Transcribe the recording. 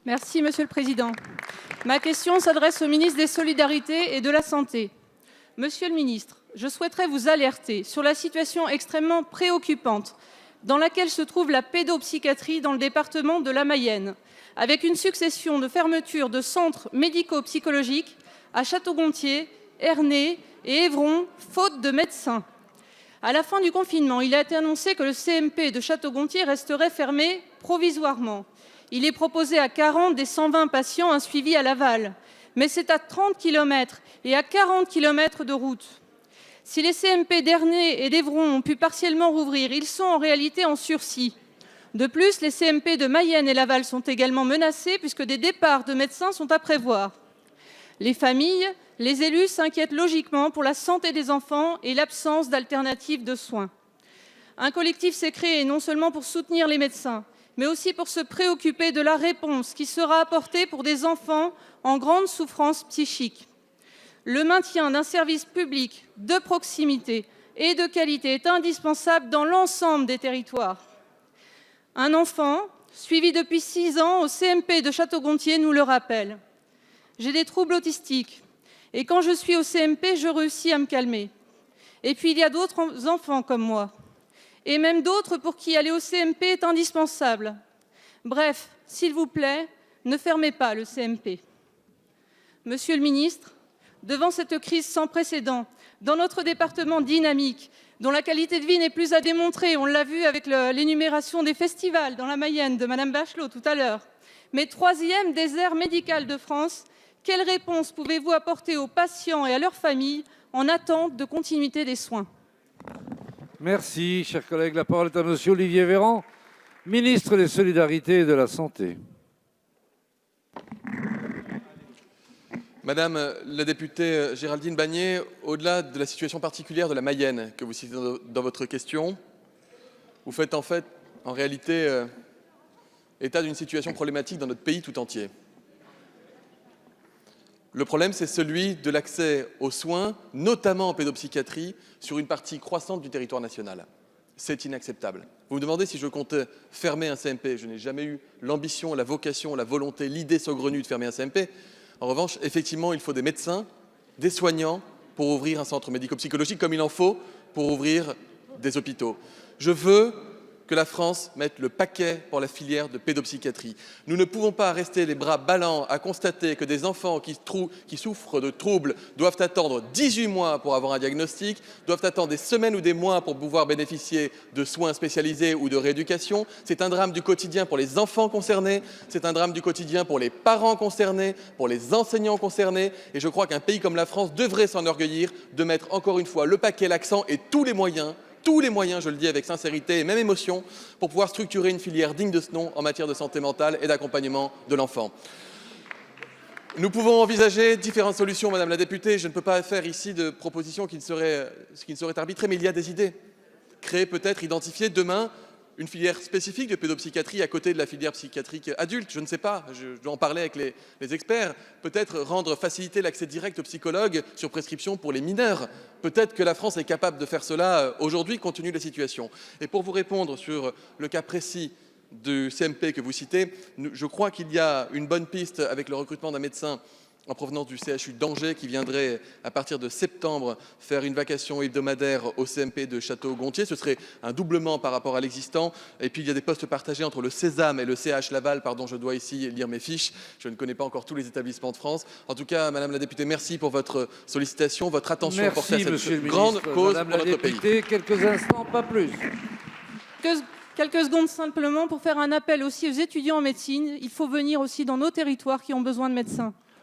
Merci, Monsieur le Président. Ma question s'adresse au ministre des Solidarités et de la Santé. Monsieur le ministre, je souhaiterais vous alerter sur la situation extrêmement préoccupante dans laquelle se trouve la pédopsychiatrie dans le département de la Mayenne, avec une succession de fermetures de centres médico-psychologiques à Château-Gontier, Ernée et Évron, faute de médecins. À la fin du confinement, il a été annoncé que le CMP de Château-Gontier resterait fermé provisoirement. Il est proposé à 40 des 120 patients un suivi à Laval, mais c'est à 30 km et à 40 km de route. Si les CMP d'Ernée et d'Évron ont pu partiellement rouvrir, ils sont en réalité en sursis. De plus, les CMP de Mayenne et Laval sont également menacés puisque des départs de médecins sont à prévoir. Les familles, les élus s'inquiètent logiquement pour la santé des enfants et l'absence d'alternatives de soins. Un collectif s'est créé non seulement pour soutenir les médecins, mais aussi pour se préoccuper de la réponse qui sera apportée pour des enfants en grande souffrance psychique. Le maintien d'un service public de proximité et de qualité est indispensable dans l'ensemble des territoires. Un enfant, suivi depuis 6 ans au CMP de Château-Gontier, nous le rappelle. J'ai des troubles autistiques et quand je suis au CMP, je réussis à me calmer. Et puis il y a d'autres enfants comme moi. Et même d'autres pour qui aller au CMP est indispensable. Bref, s'il vous plaît, ne fermez pas le CMP. Monsieur le ministre, devant cette crise sans précédent, dans notre département dynamique, dont la qualité de vie n'est plus à démontrer, on l'a vu avec l'énumération des festivals dans la Mayenne de Madame Bachelot tout à l'heure, mais 3e désert médical de France, quelle réponse pouvez-vous apporter aux patients et à leurs familles en attente de continuité des soins ? Merci, chers collègues. La parole est à Monsieur Olivier Véran, ministre des Solidarités et de la Santé. Madame la députée Géraldine Bannier, au-delà de la situation particulière de la Mayenne que vous citez dans votre question, vous faites en réalité état d'une situation problématique dans notre pays tout entier. Le problème, c'est celui de l'accès aux soins, notamment en pédopsychiatrie, sur une partie croissante du territoire national. C'est inacceptable. Vous me demandez si je comptais fermer un CMP. Je n'ai jamais eu l'ambition, la vocation, la volonté, l'idée saugrenue de fermer un CMP. En revanche, effectivement, il faut des médecins, des soignants pour ouvrir un centre médico-psychologique comme il en faut pour ouvrir des hôpitaux. Je veux que la France mette le paquet pour la filière de pédopsychiatrie. Nous ne pouvons pas rester les bras ballants à constater que des enfants qui souffrent de troubles doivent attendre 18 mois pour avoir un diagnostic, doivent attendre des semaines ou des mois pour pouvoir bénéficier de soins spécialisés ou de rééducation. C'est un drame du quotidien pour les enfants concernés, c'est un drame du quotidien pour les parents concernés, pour les enseignants concernés. Et je crois qu'un pays comme la France devrait s'enorgueillir de mettre encore une fois le paquet, l'accent et tous les moyens, je le dis avec sincérité et même émotion, pour pouvoir structurer une filière digne de ce nom en matière de santé mentale et d'accompagnement de l'enfant. Nous pouvons envisager différentes solutions, Madame la députée. Je ne peux pas faire ici de propositions qui ne seraient arbitrées, mais il y a des idées. Créer peut-être, identifier demain une filière spécifique de pédopsychiatrie à côté de la filière psychiatrique adulte. Je ne sais pas, je dois en parler avec les experts. Peut-être faciliter l'accès direct aux psychologues sur prescription pour les mineurs. Peut-être que la France est capable de faire cela aujourd'hui, compte tenu de la situation. Et pour vous répondre sur le cas précis du CMP que vous citez, je crois qu'il y a une bonne piste avec le recrutement d'un médecin en provenance du CHU d'Angers qui viendrait à partir de septembre faire une vacation hebdomadaire au CMP de Château-Gontier. Ce serait un doublement par rapport à l'existant. Et puis il y a des postes partagés entre le Sésame et le CH Laval. Pardon, je dois ici lire mes fiches. Je ne connais pas encore tous les établissements de France. En tout cas, Madame la députée, merci pour votre sollicitation, votre attention portée à cette grande cause pour notre pays. Quelques instants, pas plus. Quelques secondes simplement pour faire un appel aussi aux étudiants en médecine. Il faut venir aussi dans nos territoires qui ont besoin de médecins.